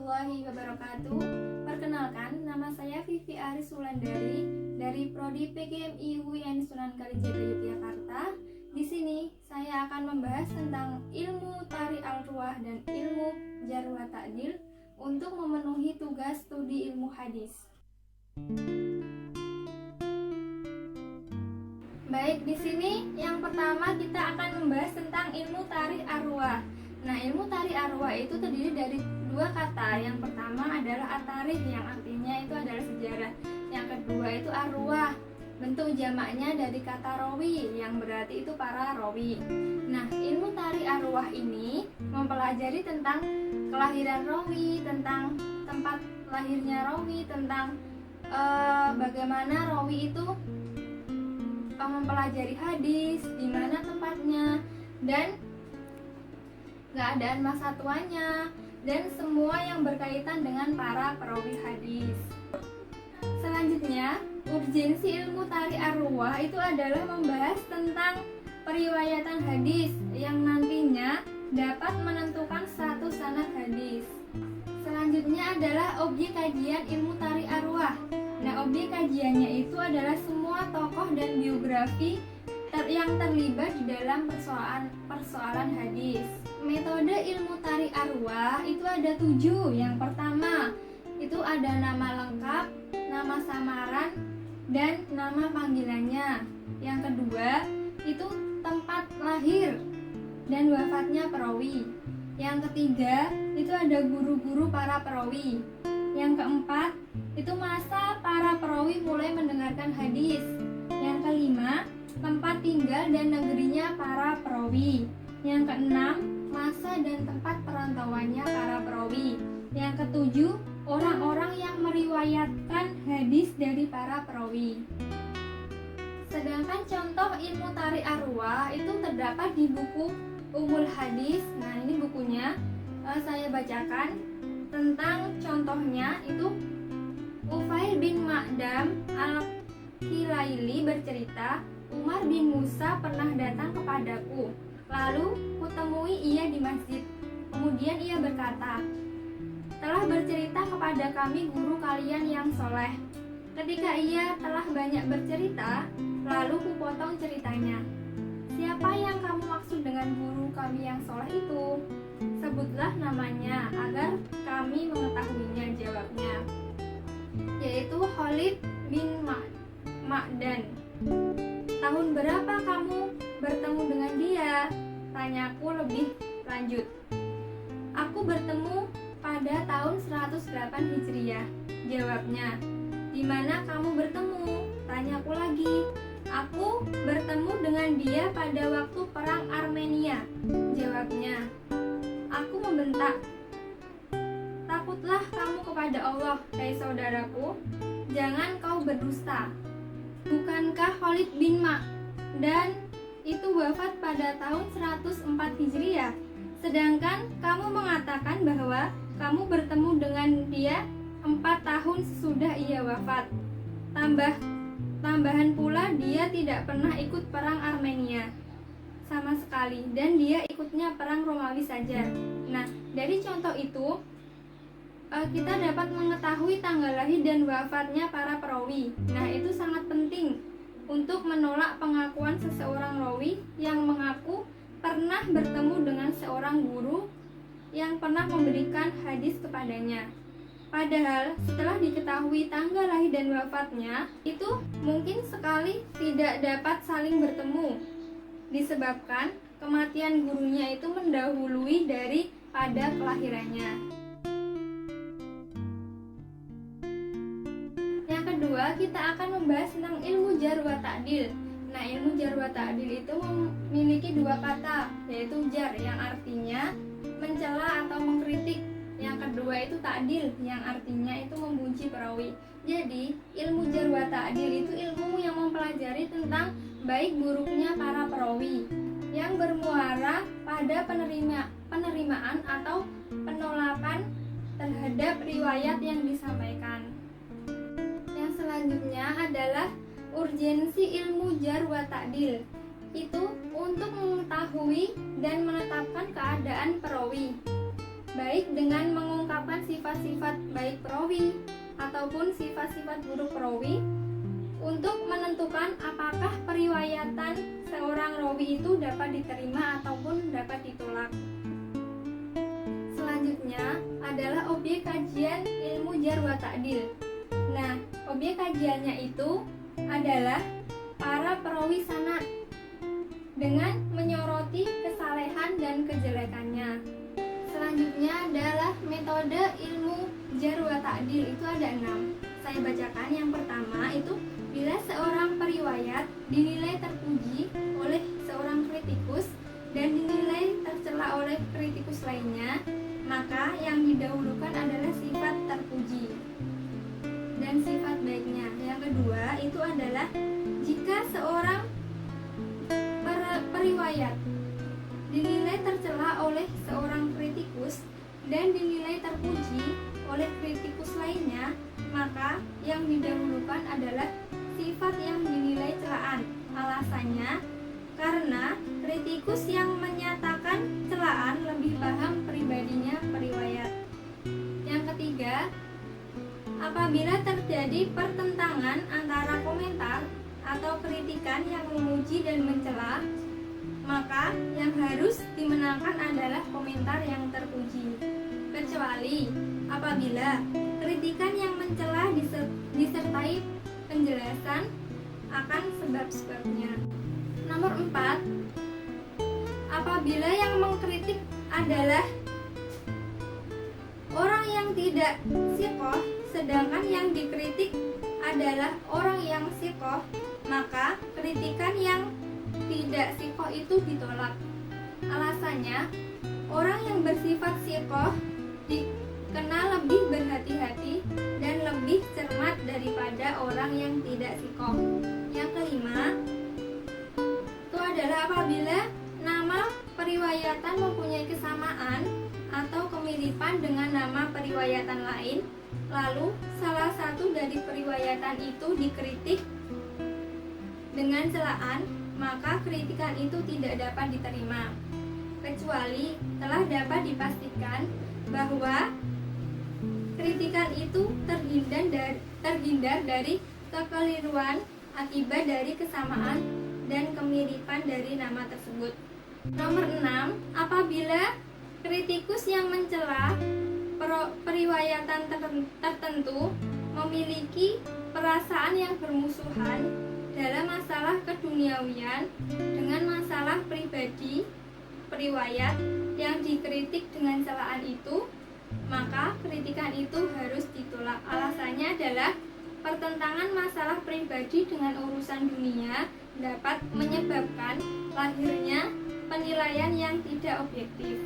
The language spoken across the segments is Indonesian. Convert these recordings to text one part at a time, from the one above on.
warahmatullahi wabarakatuh. Perkenalkan, nama saya Vivi Aris Wulandari dari Prodi PGMI UIN Sunan Kalijaga Yogyakarta. Di sini saya akan membahas tentang ilmu Tari Al-Ruwah dan ilmu Jarh wa Ta'dil untuk memenuhi tugas studi ilmu hadis. Baik, di sini yang pertama kita akan membahas tentang ilmu Tari Ar-Ruwah. Nah, ilmu Tari Ar-Ruwah itu terdiri dari dua kata. Yang pertama adalah at-tarikh, yang artinya itu adalah sejarah. Yang kedua itu ar-ruwah, bentuk jamaknya dari kata rawi, yang berarti itu para rawi. Nah, ilmu Tari Ar-Ruwah ini mempelajari tentang kelahiran rawi, tentang tempat lahirnya rawi, tentang bagaimana rawi itu mempelajari hadis, di mana tempatnya, dan keadaan masa tuanya, dan semua yang berkaitan dengan para perawi hadis. Selanjutnya, urgensi ilmu Tari Ar-Ruwah itu adalah membahas tentang periwayatan hadis yang nantinya dapat menentukan status sanad hadis. Selanjutnya adalah objek kajian ilmu Tari Ar-Ruwah. Nah, objek kajiannya itu adalah semua tokoh dan biografi yang terlibat di dalam persoalan hadis. Metode ilmu Tari Ar-Ruwah itu ada 7. Yang pertama itu ada nama lengkap, nama samaran, dan nama panggilannya. Yang kedua itu tempat lahir dan wafatnya perawi. Yang ketiga itu ada guru-guru para perawi. Yang keempat itu masa para perawi mulai mendengarkan hadis. Yang kelima, tempat tinggal dan negerinya para perawi. Yang keenam, masa dan tempat perantauannya para perawi. Yang ketujuh, orang-orang yang meriwayatkan hadis dari para perawi. Sedangkan contoh ilmu Tari Ar-Ruwah itu terdapat di buku Ummul Hadis. Nah, ini bukunya saya bacakan. Tentang contohnya itu Ufair bin Ma'dam Al-Kilaili bercerita, Umar bin Musa pernah datang kepadaku, lalu kutemui ia di masjid. Kemudian ia berkata, telah bercerita kepada kami guru kalian yang soleh. Ketika ia telah banyak bercerita, lalu kupotong ceritanya. Siapa yang kamu maksud dengan guru kami yang soleh itu? Sebutlah namanya agar kami mengetahuinya, jawabnya. Yaitu Khalid bin Ma'dan. Tahun berapa kamu bertemu dengan dia? Tanyaku lebih lanjut. Aku bertemu pada tahun 108 Hijriah, jawabnya. Di mana kamu bertemu? Tanyaku lagi. Aku bertemu dengan dia pada waktu perang Armenia, jawabnya. Aku membentak, takutlah kamu kepada Allah, hai saudaraku, jangan kau berdusta. Bukankah Khalid bin Ma'dan itu wafat pada tahun 104 Hijriah? Sedangkan kamu mengatakan bahwa kamu bertemu dengan dia 4 tahun sesudah ia wafat. Tambahan pula dia tidak pernah ikut perang Armenia sama sekali, dan dia ikutnya perang Romawi saja. Nah, dari contoh itu kita dapat mengetahui tanggal lahir dan wafatnya para perawi. Nah, itu sangat penting untuk menolak pengakuan seseorang rawi yang mengaku pernah bertemu dengan seorang guru yang pernah memberikan hadis kepadanya. Padahal setelah diketahui tanggal lahir dan wafatnya, itu mungkin sekali tidak dapat saling bertemu, disebabkan kematian gurunya itu mendahului daripada kelahirannya. Yang kedua, kita akan membahas tentang ilmu Jarh wa Ta'dil. Nah, ilmu Jarh wa Ta'dil itu memiliki 2 kata, yaitu jar yang artinya mencela atau mengkritik. Yang kedua itu ta'dil, yang artinya itu memuji perawi. Jadi, ilmu Jarh wa Ta'dil itu ilmu yang mempelajari tentang baik buruknya para perawi, yang bermuara pada penerimaan atau penolakan terhadap riwayat yang disampaikan. Yang selanjutnya adalah urgensi ilmu Jarh wa Ta'dil. Itu untuk mengetahui dan menetapkan keadaan perawi. baik dengan mengungkapkan sifat-sifat baik perawi ataupun sifat-sifat buruk perawi untuk menentukan apakah periwayatan seorang rawi itu dapat diterima ataupun dapat ditolak. Selanjutnya adalah objek kajian ilmu jarh wa ta'dil. Nah, objek kajiannya itu adalah para perawi sanad dengan menyoroti kesalehan dan kejelekannya. Selanjutnya adalah metode ilmu jarh wa ta'dil, itu ada 6. Saya bacakan. Yang pertama itu bila seorang periwayat dinilai terpuji oleh seorang kritikus dan dinilai tercela oleh kritikus lainnya, maka yang didahulukan adalah sifat terpuji dan sifat baiknya. Yang kedua itu adalah jika seorang periwayat dinilai tercela oleh seorang kritikus dan dinilai terpuji oleh kritikus lainnya, maka yang didahulukan adalah sifat yang dinilai celaan. Alasannya karena kritikus yang menyatakan celaan lebih paham pribadinya periwayat. Yang ketiga, apabila terjadi pertentangan antara komentar atau kritikan yang memuji dan mencela, maka yang harus dimenangkan adalah komentar yang terpuji, kecuali apabila kritikan yang mencela disertai penjelasan akan sebab-sebabnya. Nomor 4, apabila yang mengkritik adalah orang yang tidak siqah, sedangkan yang dikritik adalah orang yang siqah, maka kritikan yang tidak siqah itu ditolak. Alasannya, orang yang bersifat siqah dikenal lebih berhati-hati dan lebih cermat daripada orang yang tidak siqah. Yang kelima, itu adalah apabila nama periwayatan mempunyai kesamaan atau kemiripan dengan nama periwayatan lain, lalu salah satu dari periwayatan itu dikritik dengan celaan, maka kritikan itu tidak dapat diterima, kecuali telah dapat dipastikan bahwa kritikan itu terhindar dari kekeliruan akibat dari kesamaan dan kemiripan dari nama tersebut. Nomor 6, apabila kritikus yang mencela periwayatan tertentu memiliki perasaan yang bermusuhan dalam masalah keduniawian dengan masalah pribadi periwayat yang dikritik dengan celaan itu, maka kritikan itu harus ditolak. Alasannya adalah pertentangan masalah pribadi dengan urusan dunia dapat menyebabkan lahirnya penilaian yang tidak objektif.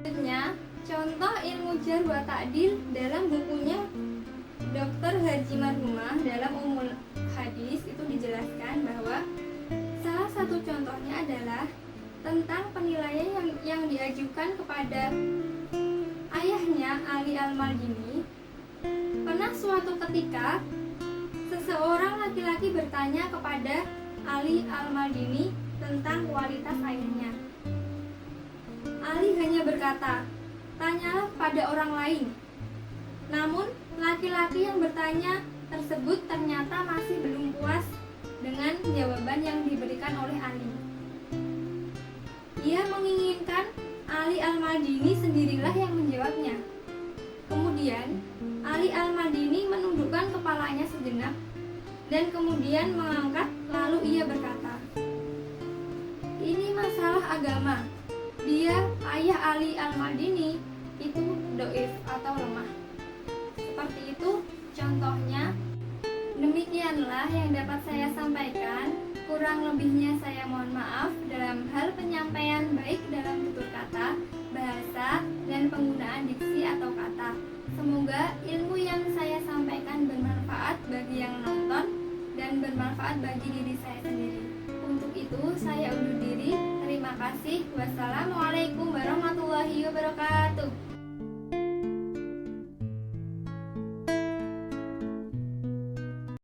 Selanjutnya, contoh ilmu jarh wa ta'dil dalam bukunya Dr. Haji Marhumah dalam Ummul Hadis itu dijelaskan bahwa salah satu contohnya adalah tentang penilaian yang diajukan kepada ayahnya Ali Al-Maldini. Pernah suatu ketika seseorang laki-laki bertanya kepada Ali Al-Maldini tentang kualitas ayahnya. Ali hanya berkata, "Tanyalah pada orang lain." Namun laki-laki yang bertanya tersebut ternyata masih belum puas dengan jawaban yang diberikan oleh Ali. Ia menginginkan Ali Al-Maldini sendirilah yang menjawabnya. Kemudian Ali Al-Maldini menundukkan kepalanya sejenak dan kemudian mengangkat, lalu ia berkata, "Ini masalah agama. Dia, ayah Ali Al-Maldini, itu doif atau lemah." Seperti itu contohnya. Demikianlah yang dapat saya sampaikan. Kurang lebihnya saya mohon maaf dalam hal penyampaian baik dalam tutur kata, bahasa, dan penggunaan diksi atau kata. Semoga ilmu yang saya sampaikan bermanfaat bagi yang menonton dan bermanfaat bagi diri saya sendiri. Untuk itu saya undur diri. Terima kasih. Wassalamualaikum warahmatullahi wabarakatuh.